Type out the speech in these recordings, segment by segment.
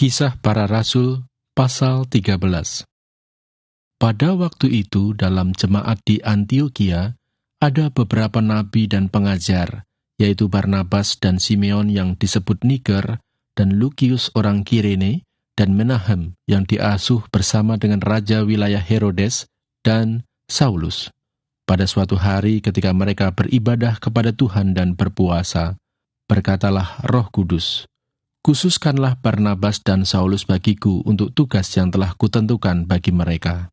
Kisah Para Rasul, pasal 13. Pada waktu itu dalam jemaat di Antiokhia, ada beberapa nabi dan pengajar, yaitu Barnabas dan Simeon yang disebut Niger, dan Lukius orang Kirene, dan Menahem yang diasuh bersama dengan raja wilayah Herodes, dan Saulus. Pada suatu hari ketika mereka beribadah kepada Tuhan dan berpuasa, berkatalah Roh Kudus, "Khususkanlah Barnabas dan Saulus bagiku untuk tugas yang telah kutentukan bagi mereka."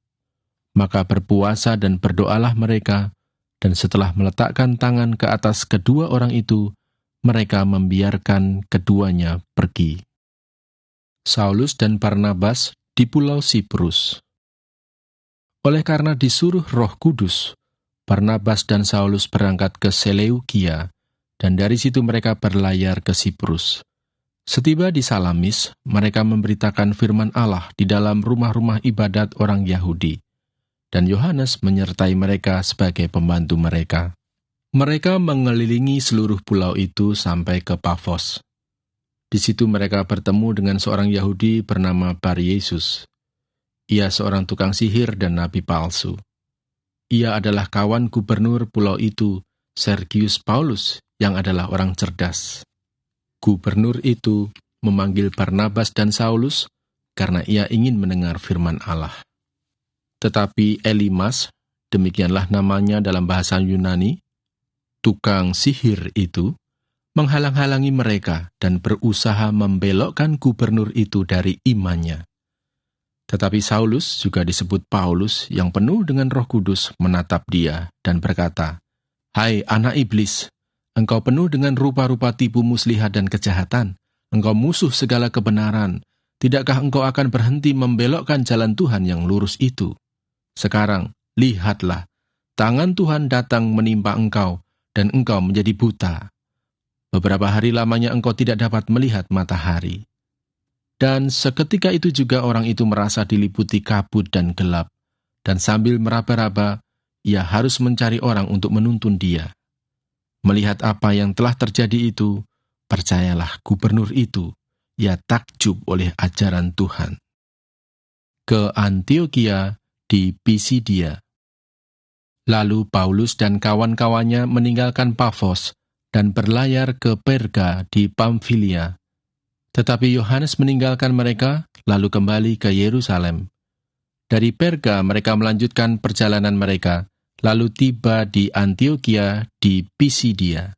Maka berpuasa dan berdoalah mereka, dan setelah meletakkan tangan ke atas kedua orang itu, mereka membiarkan keduanya pergi. Saulus dan Barnabas di Pulau Siprus. Oleh karena disuruh Roh Kudus, Barnabas dan Saulus berangkat ke Seleukia, dan dari situ mereka berlayar ke Siprus. Setiba di Salamis, mereka memberitakan firman Allah di dalam rumah-rumah ibadat orang Yahudi, dan Yohanes menyertai mereka sebagai pembantu mereka. Mereka mengelilingi seluruh pulau itu sampai ke Pafos. Di situ mereka bertemu dengan seorang Yahudi bernama Bar-Yesus. Ia seorang tukang sihir dan nabi palsu. Ia adalah kawan gubernur pulau itu, Sergius Paulus, yang adalah orang cerdas. Gubernur itu memanggil Barnabas dan Saulus karena ia ingin mendengar firman Allah. Tetapi Elimas, demikianlah namanya dalam bahasa Yunani, tukang sihir itu, menghalang-halangi mereka dan berusaha membelokkan gubernur itu dari imannya. Tetapi Saulus, juga disebut Paulus, yang penuh dengan Roh Kudus, menatap dia dan berkata, "Hai anak iblis, engkau penuh dengan rupa-rupa tipu muslihat dan kejahatan. Engkau musuh segala kebenaran. Tidakkah engkau akan berhenti membelokkan jalan Tuhan yang lurus itu? Sekarang, lihatlah, tangan Tuhan datang menimpa engkau, dan engkau menjadi buta. Beberapa hari lamanya engkau tidak dapat melihat matahari." Dan seketika itu juga orang itu merasa diliputi kabut dan gelap, dan sambil meraba-raba, ia harus mencari orang untuk menuntun dia. Melihat apa yang telah terjadi itu, percayalah gubernur itu, ia takjub oleh ajaran Tuhan. Ke Antiokhia di Pisidia. Lalu Paulus dan kawan-kawannya meninggalkan Pafos dan berlayar ke Perga di Pamfilia. Tetapi Yohanes meninggalkan mereka, lalu kembali ke Yerusalem. Dari Perga mereka melanjutkan perjalanan mereka, lalu tiba di Antiokhia di Pisidia.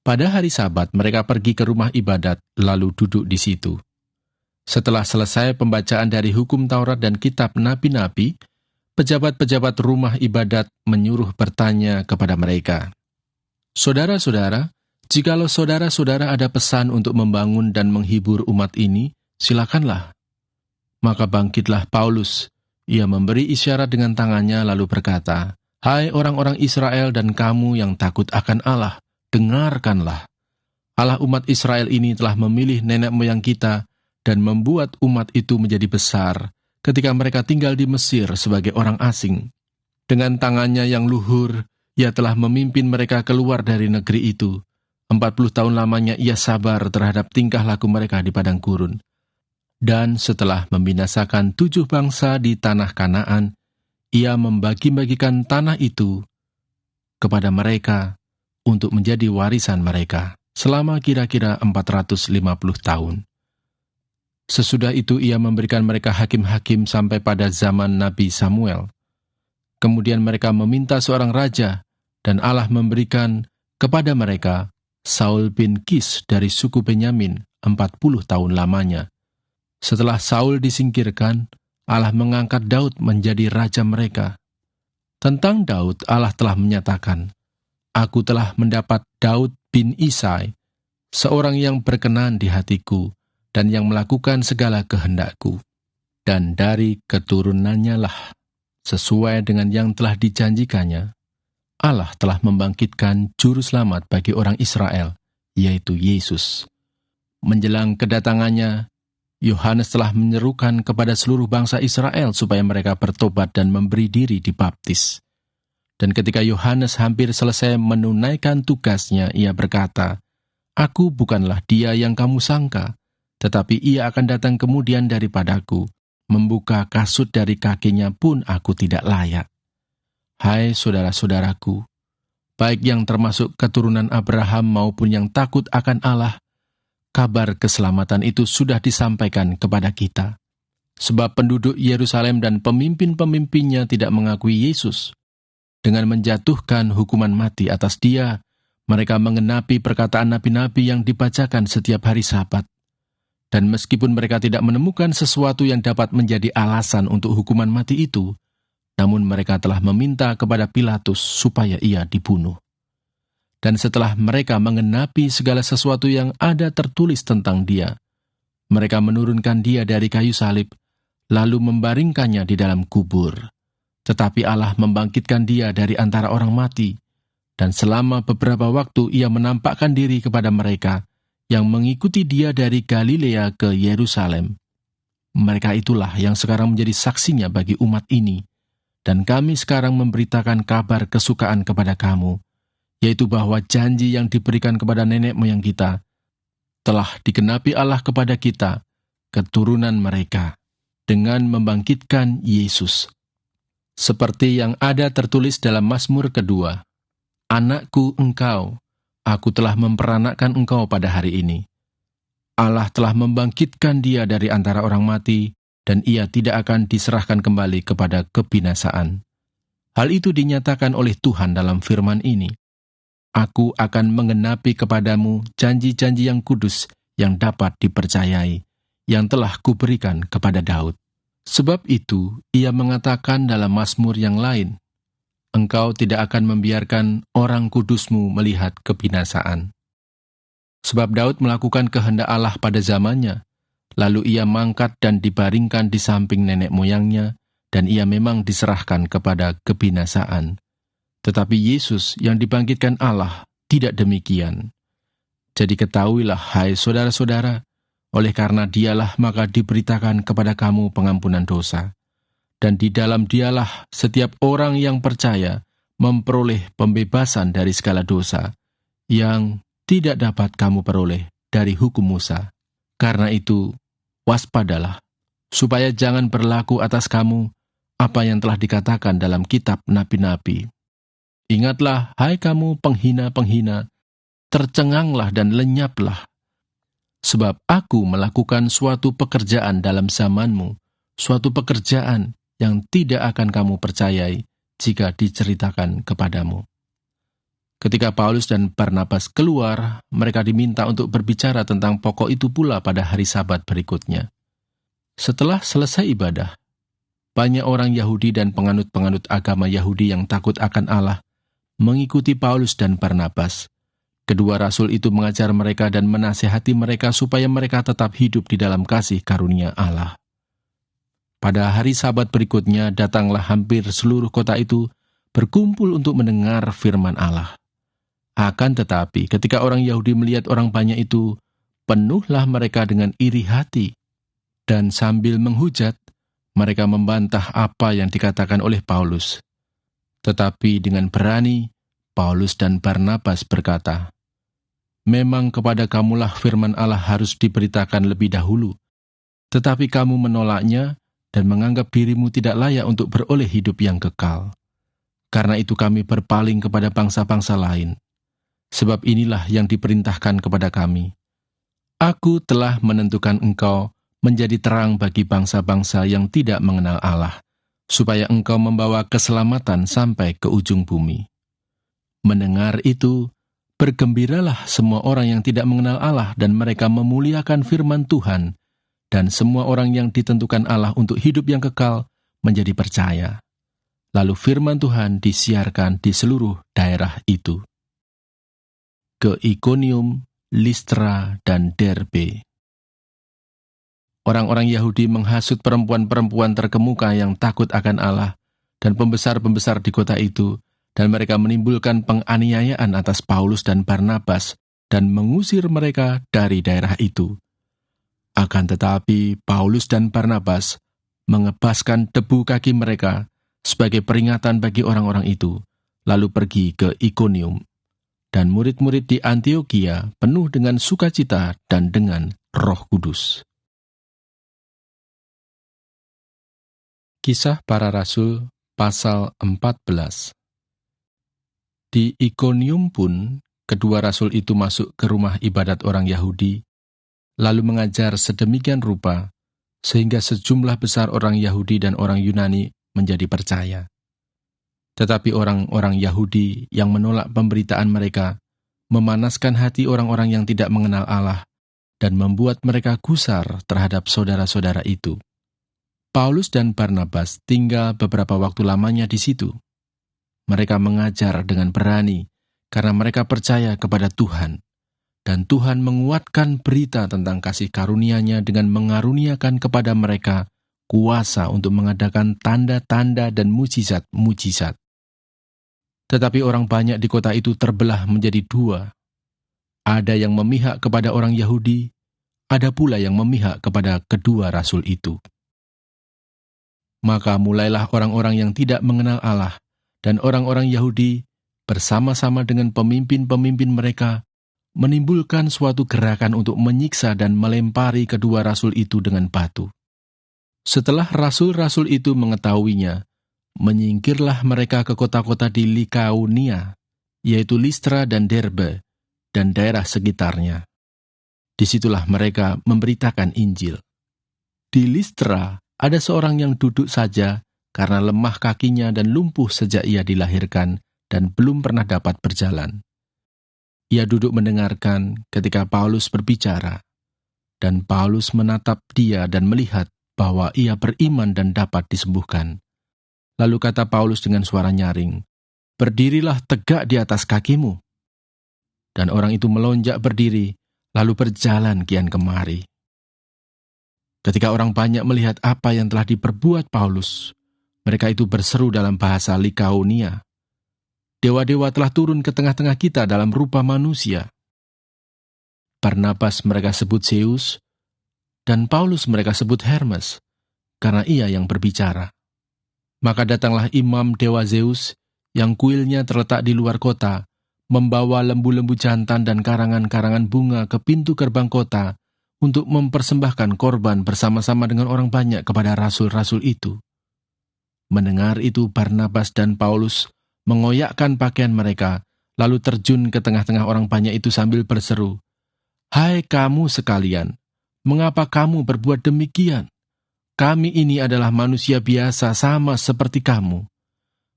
Pada hari Sabat mereka pergi ke rumah ibadat, lalu duduk di situ. Setelah selesai pembacaan dari hukum Taurat dan kitab nabi-nabi, pejabat-pejabat rumah ibadat menyuruh bertanya kepada mereka, "Saudara-saudara, jikalau saudara-saudara ada pesan untuk membangun dan menghibur umat ini, silakanlah." Maka bangkitlah Paulus. Ia memberi isyarat dengan tangannya lalu berkata, "Hai orang-orang Israel dan kamu yang takut akan Allah, dengarkanlah. Allah umat Israel ini telah memilih nenek moyang kita dan membuat umat itu menjadi besar ketika mereka tinggal di Mesir sebagai orang asing. Dengan tangannya yang luhur, ia telah memimpin mereka keluar dari negeri itu. 40 tahun lamanya ia sabar terhadap tingkah laku mereka di padang gurun. Dan setelah membinasakan 7 bangsa di tanah Kanaan, ia membagi-bagikan tanah itu kepada mereka untuk menjadi warisan mereka selama kira-kira 450 tahun. Sesudah itu ia memberikan mereka hakim-hakim sampai pada zaman Nabi Samuel. Kemudian mereka meminta seorang raja, dan Allah memberikan kepada mereka Saul bin Kis dari suku Benyamin 40 tahun lamanya. Setelah Saul disingkirkan, Allah mengangkat Daud menjadi raja mereka. Tentang Daud, Allah telah menyatakan, "Aku telah mendapat Daud bin Isai, seorang yang berkenan di hatiku, dan yang melakukan segala kehendakku. Dan dari keturunannya lah, sesuai dengan yang telah dijanjikannya, Allah telah membangkitkan juru selamat bagi orang Israel, yaitu Yesus. Menjelang kedatangannya, Yohanes telah menyerukan kepada seluruh bangsa Israel supaya mereka bertobat dan memberi diri dibaptis. Dan ketika Yohanes hampir selesai menunaikan tugasnya, ia berkata, "Aku bukanlah dia yang kamu sangka, tetapi ia akan datang kemudian daripadaku. Membuka kasut dari kakinya pun aku tidak layak. Hai saudara-saudaraku, baik yang termasuk keturunan Abraham maupun yang takut akan Allah, kabar keselamatan itu sudah disampaikan kepada kita. Sebab penduduk Yerusalem dan pemimpin-pemimpinnya tidak mengakui Yesus. Dengan menjatuhkan hukuman mati atas dia, mereka mengenapi perkataan nabi-nabi yang dibacakan setiap hari Sabat. Dan meskipun mereka tidak menemukan sesuatu yang dapat menjadi alasan untuk hukuman mati itu, namun mereka telah meminta kepada Pilatus supaya ia dibunuh. Dan setelah mereka mengenapi segala sesuatu yang ada tertulis tentang dia, mereka menurunkan dia dari kayu salib, lalu membaringkannya di dalam kubur. Tetapi Allah membangkitkan dia dari antara orang mati, dan selama beberapa waktu ia menampakkan diri kepada mereka, yang mengikuti dia dari Galilea ke Yerusalem. Mereka itulah yang sekarang menjadi saksinya bagi umat ini, dan kami sekarang memberitakan kabar kesukaan kepada kamu, yaitu bahwa janji yang diberikan kepada nenek moyang kita, telah digenapi Allah kepada kita, keturunan mereka, dengan membangkitkan Yesus. Seperti yang ada tertulis dalam Mazmur kedua, Anakku engkau, aku telah memperanakkan engkau pada hari ini. Allah telah membangkitkan dia dari antara orang mati, dan ia tidak akan diserahkan kembali kepada kebinasaan. Hal itu dinyatakan oleh Tuhan dalam firman ini. Aku akan mengenapi kepadamu janji-janji yang kudus yang dapat dipercayai, yang telah kuberikan kepada Daud. Sebab itu, ia mengatakan dalam Mazmur yang lain, Engkau tidak akan membiarkan orang kudusmu melihat kebinasaan. Sebab Daud melakukan kehendak Allah pada zamannya, lalu ia mangkat dan dibaringkan di samping nenek moyangnya, dan ia memang diserahkan kepada kebinasaan. Tetapi Yesus yang dibangkitkan Allah tidak demikian. Jadi ketahuilah, hai saudara-saudara, oleh karena dialah maka diberitakan kepada kamu pengampunan dosa. Dan di dalam dialah setiap orang yang percaya memperoleh pembebasan dari segala dosa, yang tidak dapat kamu peroleh dari hukum Musa. Karena itu, waspadalah, supaya jangan berlaku atas kamu apa yang telah dikatakan dalam kitab nabi-nabi. Ingatlah, hai kamu penghina-penghina, tercenganglah dan lenyaplah. Sebab aku melakukan suatu pekerjaan dalam zamanmu, suatu pekerjaan yang tidak akan kamu percayai jika diceritakan kepadamu. Ketika Paulus dan Barnabas keluar, mereka diminta untuk berbicara tentang pokok itu pula pada hari Sabat berikutnya. Setelah selesai ibadah, banyak orang Yahudi dan penganut-penganut agama Yahudi yang takut akan Allah mengikuti Paulus dan Barnabas. Kedua rasul itu mengajar mereka dan menasihati mereka supaya mereka tetap hidup di dalam kasih karunia Allah. Pada hari Sabat berikutnya, datanglah hampir seluruh kota itu berkumpul untuk mendengar firman Allah. Akan tetapi, ketika orang Yahudi melihat orang banyak itu, penuhlah mereka dengan iri hati. Dan sambil menghujat, mereka membantah apa yang dikatakan oleh Paulus. Tetapi dengan berani, Paulus dan Barnabas berkata, Memang kepada kamulah firman Allah harus diberitakan lebih dahulu, tetapi kamu menolaknya, dan menganggap dirimu tidak layak untuk beroleh hidup yang kekal. Karena itu kami berpaling kepada bangsa-bangsa lain. Sebab inilah yang diperintahkan kepada kami. Aku telah menentukan engkau menjadi terang bagi bangsa-bangsa yang tidak mengenal Allah, supaya engkau membawa keselamatan sampai ke ujung bumi. Mendengar itu, bergembiralah semua orang yang tidak mengenal Allah dan mereka memuliakan firman Tuhan, dan semua orang yang ditentukan Allah untuk hidup yang kekal menjadi percaya. Lalu firman Tuhan disiarkan di seluruh daerah itu. Ke Ikonium, Listra, dan Derbe. Orang-orang Yahudi menghasut perempuan-perempuan terkemuka yang takut akan Allah dan pembesar-pembesar di kota itu, dan mereka menimbulkan penganiayaan atas Paulus dan Barnabas dan mengusir mereka dari daerah itu. Akan tetapi, Paulus dan Barnabas mengebaskan debu kaki mereka sebagai peringatan bagi orang-orang itu, lalu pergi ke Ikonium. dan murid-murid di Antiokhia penuh dengan sukacita dan dengan Roh Kudus. Kisah Para Rasul pasal 14. Di Ikonium pun, kedua rasul itu masuk ke rumah ibadat orang Yahudi, lalu mengajar sedemikian rupa, sehingga sejumlah besar orang Yahudi dan orang Yunani menjadi percaya. Tetapi orang-orang Yahudi yang menolak pemberitaan mereka, memanaskan hati orang-orang yang tidak mengenal Allah, dan membuat mereka gusar terhadap saudara-saudara itu. Paulus dan Barnabas tinggal beberapa waktu lamanya di situ. Mereka mengajar dengan berani, karena mereka percaya kepada Tuhan, dan Tuhan menguatkan berita tentang kasih karunia-Nya dengan mengaruniakan kepada mereka kuasa untuk mengadakan tanda-tanda dan mujizat-mujizat. Tetapi orang banyak di kota itu terbelah menjadi dua. Ada yang memihak kepada orang Yahudi, ada pula yang memihak kepada kedua rasul itu. Maka mulailah orang-orang yang tidak mengenal Allah dan orang-orang Yahudi bersama-sama dengan pemimpin-pemimpin mereka menimbulkan suatu gerakan untuk menyiksa dan melempari kedua rasul itu dengan batu. Setelah rasul-rasul itu mengetahuinya, menyingkirlah mereka ke kota-kota di Likaonia, yaitu Listra dan Derbe, dan daerah sekitarnya. Disitulah mereka memberitakan Injil. Di Listra ada seorang yang duduk saja karena lemah kakinya dan lumpuh sejak ia dilahirkan dan belum pernah dapat berjalan. Ia duduk mendengarkan ketika Paulus berbicara, dan Paulus menatap dia dan melihat bahwa ia beriman dan dapat disembuhkan. Lalu kata Paulus dengan suara nyaring, "Berdirilah tegak di atas kakimu." Dan orang itu melonjak berdiri, lalu berjalan kian kemari. Ketika orang banyak melihat apa yang telah diperbuat Paulus, mereka itu berseru dalam bahasa Likaonia, "Dewa-dewa telah turun ke tengah-tengah kita dalam rupa manusia." Barnabas mereka sebut Zeus, dan Paulus mereka sebut Hermes, karena ia yang berbicara. Maka datanglah imam dewa Zeus, yang kuilnya terletak di luar kota, membawa lembu-lembu jantan dan karangan-karangan bunga ke pintu gerbang kota, untuk mempersembahkan korban bersama-sama dengan orang banyak kepada rasul-rasul itu. Mendengar itu, Barnabas dan Paulus mengoyakkan pakaian mereka, lalu terjun ke tengah-tengah orang banyak itu sambil berseru, "Hai kamu sekalian, mengapa kamu berbuat demikian? Kami ini adalah manusia biasa sama seperti kamu.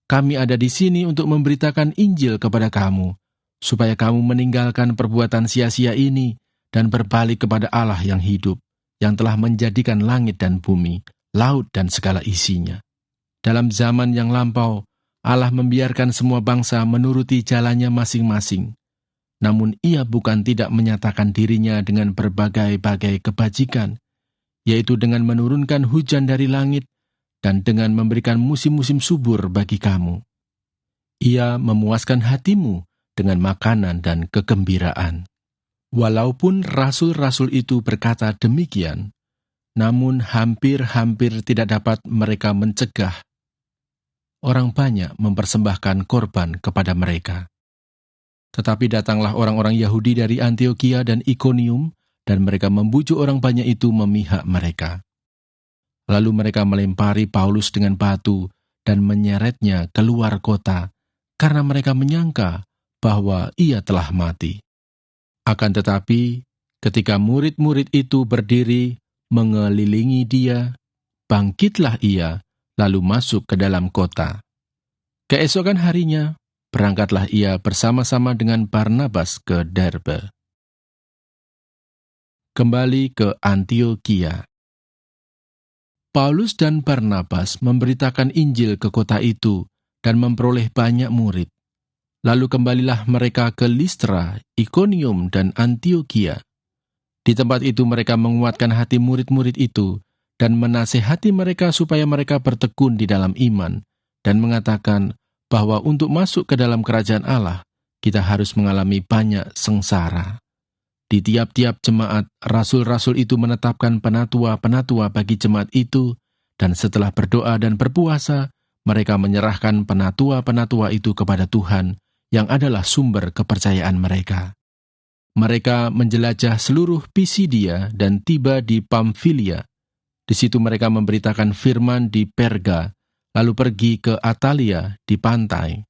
Kami ada di sini untuk memberitakan Injil kepada kamu, supaya kamu meninggalkan perbuatan sia-sia ini dan berbalik kepada Allah yang hidup, yang telah menjadikan langit dan bumi, laut dan segala isinya. Dalam zaman yang lampau, Allah membiarkan semua bangsa menuruti jalannya masing-masing. Namun ia bukan tidak menyatakan dirinya dengan berbagai-bagai kebajikan, yaitu dengan menurunkan hujan dari langit dan dengan memberikan musim-musim subur bagi kamu. Ia memuaskan hatimu dengan makanan dan kegembiraan." Walaupun rasul-rasul itu berkata demikian, namun hampir-hampir tidak dapat mereka mencegah orang banyak mempersembahkan korban kepada mereka. Tetapi datanglah orang-orang Yahudi dari Antiokhia dan Ikonium, dan mereka membujuk orang banyak itu memihak mereka. Lalu mereka melempari Paulus dengan batu dan menyeretnya keluar kota, karena mereka menyangka bahwa ia telah mati. Akan tetapi, ketika murid-murid itu berdiri mengelilingi dia, bangkitlah ia, lalu masuk ke dalam kota. Keesokan harinya, berangkatlah ia bersama-sama dengan Barnabas ke Derbe. Kembali ke Antiokhia. Paulus dan Barnabas memberitakan Injil ke kota itu dan memperoleh banyak murid. Lalu kembalilah mereka ke Listra, Ikonium, dan Antiokhia. Di tempat itu mereka menguatkan hati murid-murid itu dan menasihati mereka supaya mereka bertekun di dalam iman dan mengatakan bahwa untuk masuk ke dalam kerajaan Allah, kita harus mengalami banyak sengsara. Di tiap-tiap jemaat, rasul-rasul itu menetapkan penatua-penatua bagi jemaat itu, dan setelah berdoa dan berpuasa, mereka menyerahkan penatua-penatua itu kepada Tuhan, yang adalah sumber kepercayaan mereka. Mereka menjelajah seluruh Pisidia dan tiba di Pamfilia. Di situ mereka memberitakan firman di Perga, lalu pergi ke Atalia di pantai.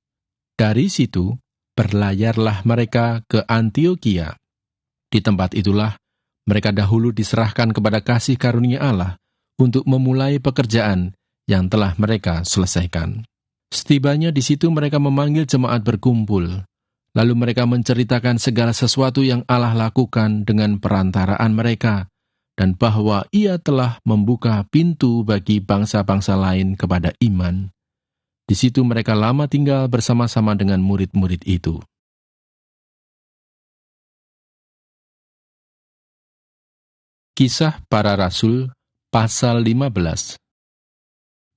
Dari situ, berlayarlah mereka ke Antiokia. Di tempat itulah, mereka dahulu diserahkan kepada kasih karunia Allah untuk memulai pekerjaan yang telah mereka selesaikan. Setibanya di situ mereka memanggil jemaat berkumpul. Lalu mereka menceritakan segala sesuatu yang Allah lakukan dengan perantaraan mereka, dan bahwa Ia telah membuka pintu bagi bangsa-bangsa lain kepada iman. Di situ mereka lama tinggal bersama-sama dengan murid-murid itu. Kisah Para Rasul, pasal 15.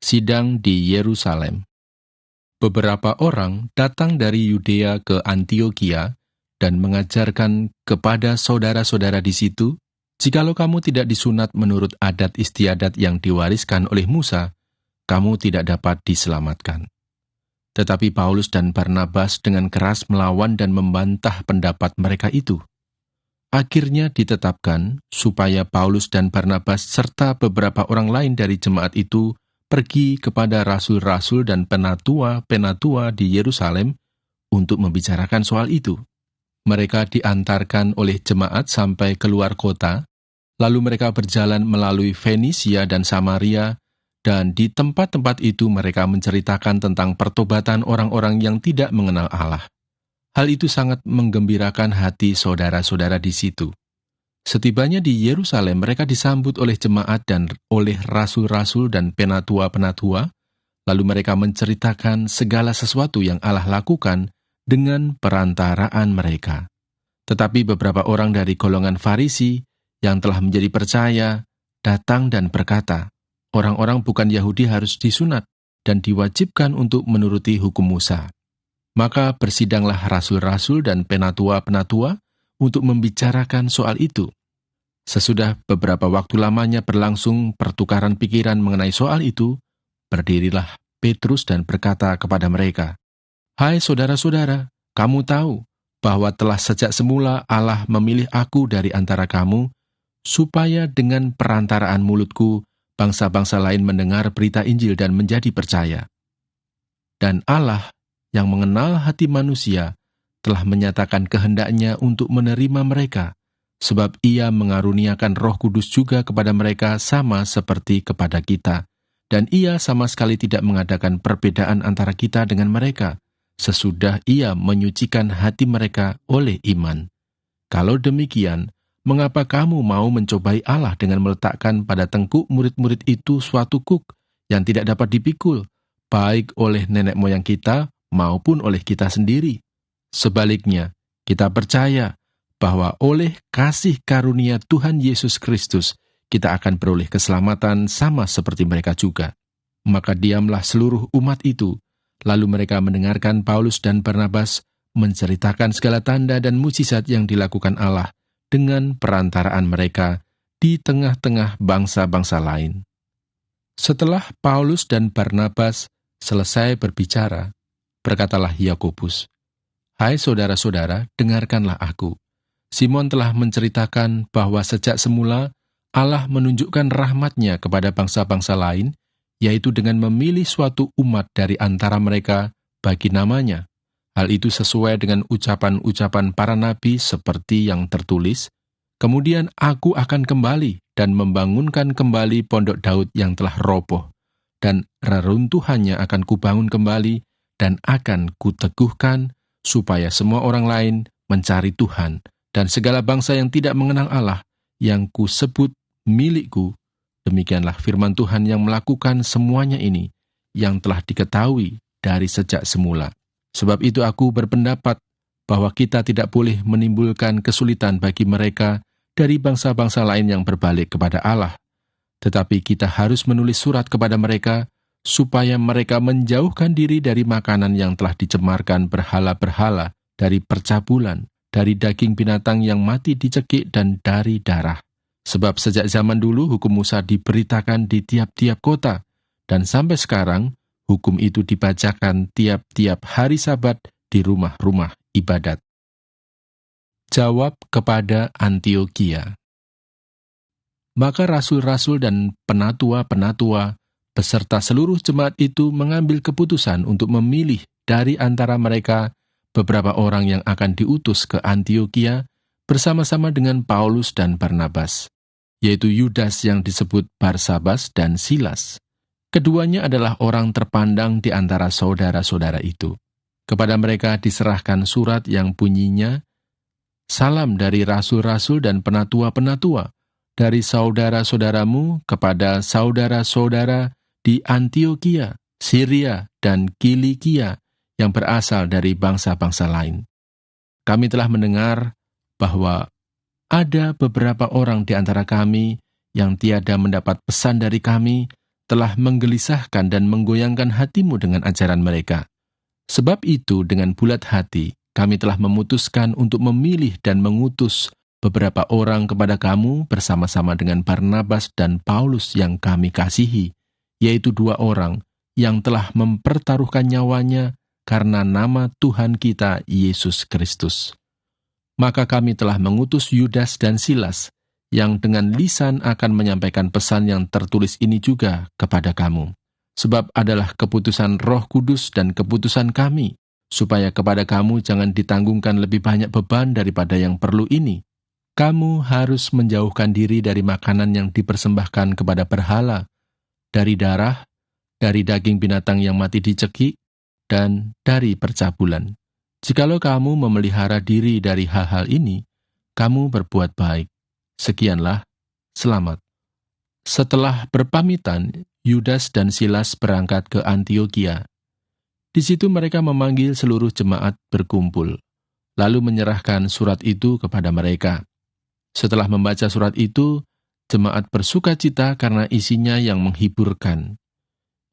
Sidang di Yerusalem. Beberapa orang datang dari Yudea ke Antiokia dan mengajarkan kepada saudara-saudara di situ, jikalau kamu tidak disunat menurut adat istiadat yang diwariskan oleh Musa, kamu tidak dapat diselamatkan. Tetapi Paulus dan Barnabas dengan keras melawan dan membantah pendapat mereka itu. Akhirnya ditetapkan supaya Paulus dan Barnabas serta beberapa orang lain dari jemaat itu pergi kepada rasul-rasul dan penatua-penatua di Yerusalem untuk membicarakan soal itu. Mereka diantarkan oleh jemaat sampai keluar kota, lalu mereka berjalan melalui Fenisia dan Samaria, dan di tempat-tempat itu mereka menceritakan tentang pertobatan orang-orang yang tidak mengenal Allah. Hal itu sangat menggembirakan hati saudara-saudara di situ. Setibanya di Yerusalem, mereka disambut oleh jemaat dan oleh rasul-rasul dan penatua-penatua, lalu mereka menceritakan segala sesuatu yang Allah lakukan dengan perantaraan mereka. Tetapi beberapa orang dari golongan Farisi yang telah menjadi percaya datang dan berkata, orang-orang bukan Yahudi harus disunat dan diwajibkan untuk menuruti hukum Musa. Maka bersidanglah rasul-rasul dan penatua-penatua untuk membicarakan soal itu. Sesudah beberapa waktu lamanya berlangsung pertukaran pikiran mengenai soal itu, berdirilah Petrus dan berkata kepada mereka, "Hai saudara-saudara, kamu tahu bahwa telah sejak semula Allah memilih aku dari antara kamu, supaya dengan perantaraan mulutku, bangsa-bangsa lain mendengar berita Injil dan menjadi percaya. Dan Allah yang mengenal hati manusia telah menyatakan kehendaknya untuk menerima mereka, sebab Ia mengaruniakan Roh Kudus juga kepada mereka sama seperti kepada kita, dan Ia sama sekali tidak mengadakan perbedaan antara kita dengan mereka, sesudah Ia menyucikan hati mereka oleh iman. Kalau demikian, mengapa kamu mau mencobai Allah dengan meletakkan pada tengkuk murid-murid itu suatu kuk yang tidak dapat dipikul, baik oleh nenek moyang kita maupun oleh kita sendiri? Sebaliknya, kita percaya bahwa oleh kasih karunia Tuhan Yesus Kristus, kita akan beroleh keselamatan sama seperti mereka juga. Maka diamlah seluruh umat itu, lalu mereka mendengarkan Paulus dan Barnabas menceritakan segala tanda dan mukjizat yang dilakukan Allah dengan perantaraan mereka di tengah-tengah bangsa-bangsa lain. Setelah Paulus dan Barnabas selesai berbicara, berkatalah Yakobus, "Hai saudara-saudara, dengarkanlah aku. Simon telah menceritakan bahwa sejak semula Allah menunjukkan rahmat-Nya kepada bangsa-bangsa lain, yaitu dengan memilih suatu umat dari antara mereka bagi namanya. Hal itu sesuai dengan ucapan-ucapan para nabi seperti yang tertulis, kemudian aku akan kembali dan membangunkan kembali pondok Daud yang telah roboh, dan reruntuhannya akan kubangun kembali dan akan kuteguhkan, supaya semua orang lain mencari Tuhan, dan segala bangsa yang tidak mengenal Allah, yang kusebut milikku." Demikianlah firman Tuhan yang melakukan semuanya ini, yang telah diketahui dari sejak semula. Sebab itu aku berpendapat bahwa kita tidak boleh menimbulkan kesulitan bagi mereka dari bangsa-bangsa lain yang berbalik kepada Allah. Tetapi kita harus menulis surat kepada mereka, supaya mereka menjauhkan diri dari makanan yang telah dicemarkan berhala-berhala, dari percabulan, dari daging binatang yang mati dicekik, dan dari darah. Sebab sejak zaman dulu hukum Musa diberitakan di tiap-tiap kota, dan sampai sekarang hukum itu dibacakan tiap-tiap hari Sabat di rumah-rumah ibadat. Jawab kepada Antiokhia. Maka rasul-rasul dan penatua-penatua beserta seluruh jemaat itu mengambil keputusan untuk memilih dari antara mereka beberapa orang yang akan diutus ke Antiokhia bersama-sama dengan Paulus dan Barnabas, yaitu Yudas yang disebut Barsabas dan Silas. Keduanya adalah orang terpandang di antara saudara-saudara itu. Kepada mereka diserahkan surat yang bunyinya, "Salam dari rasul-rasul dan penatua-penatua, dari saudara-saudaramu kepada saudara-saudara di Antiokhia, Syria, dan Kilikia yang berasal dari bangsa-bangsa lain. Kami telah mendengar bahwa ada beberapa orang di antara kami yang tiada mendapat pesan dari kami, telah menggelisahkan dan menggoyangkan hatimu dengan ajaran mereka. Sebab itu, dengan bulat hati, kami telah memutuskan untuk memilih dan mengutus beberapa orang kepada kamu bersama-sama dengan Barnabas dan Paulus yang kami kasihi, yaitu 2 orang yang telah mempertaruhkan nyawanya karena nama Tuhan kita Yesus Kristus. Maka kami telah mengutus Yudas dan Silas, yang dengan lisan akan menyampaikan pesan yang tertulis ini juga kepada kamu. Sebab adalah keputusan Roh Kudus dan keputusan kami, supaya kepada kamu jangan ditanggungkan lebih banyak beban daripada yang perlu ini. Kamu harus menjauhkan diri dari makanan yang dipersembahkan kepada berhala, dari darah, dari daging binatang yang mati dicekik, dan dari percabulan. Jikalau kamu memelihara diri dari hal-hal ini, kamu berbuat baik. Sekianlah, selamat." Setelah berpamitan, Yudas dan Silas berangkat ke Antiokhia. Di situ mereka memanggil seluruh jemaat berkumpul, lalu menyerahkan surat itu kepada mereka. Setelah membaca surat itu, jemaat bersuka cita karena isinya yang menghiburkan.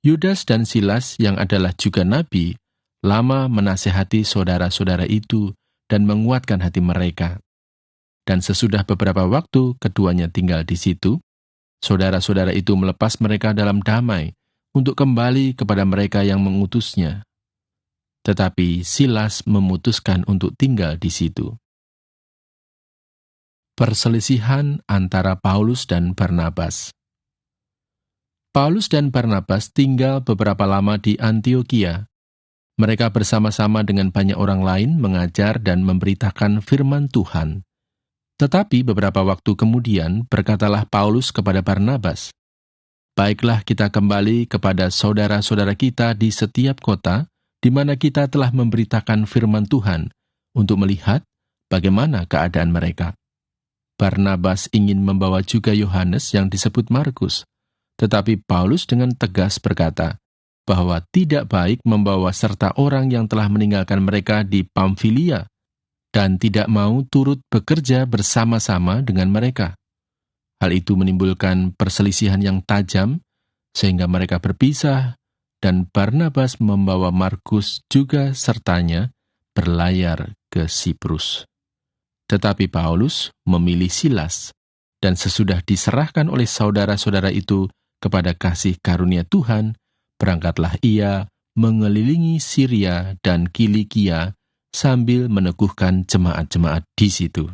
Yudas dan Silas yang adalah juga nabi, lama menasihati saudara-saudara itu dan menguatkan hati mereka. Dan sesudah beberapa waktu keduanya tinggal di situ, saudara-saudara itu melepas mereka dalam damai untuk kembali kepada mereka yang mengutusnya. Tetapi Silas memutuskan untuk tinggal di situ. Perselisihan antara Paulus dan Barnabas. Paulus dan Barnabas tinggal beberapa lama di Antiokhia. Mereka bersama-sama dengan banyak orang lain mengajar dan memberitakan firman Tuhan. Tetapi beberapa waktu kemudian berkatalah Paulus kepada Barnabas, "Baiklah kita kembali kepada saudara-saudara kita di setiap kota di mana kita telah memberitakan firman Tuhan untuk melihat bagaimana keadaan mereka." Barnabas ingin membawa juga Yohanes yang disebut Markus, tetapi Paulus dengan tegas berkata bahwa tidak baik membawa serta orang yang telah meninggalkan mereka di Pamfilia dan tidak mau turut bekerja bersama-sama dengan mereka. Hal itu menimbulkan perselisihan yang tajam, sehingga mereka berpisah, dan Barnabas membawa Markus juga sertanya berlayar ke Siprus. Tetapi Paulus memilih Silas, dan sesudah diserahkan oleh saudara-saudara itu kepada kasih karunia Tuhan, berangkatlah ia mengelilingi Syria dan Kilikia sambil meneguhkan jemaat-jemaat di situ.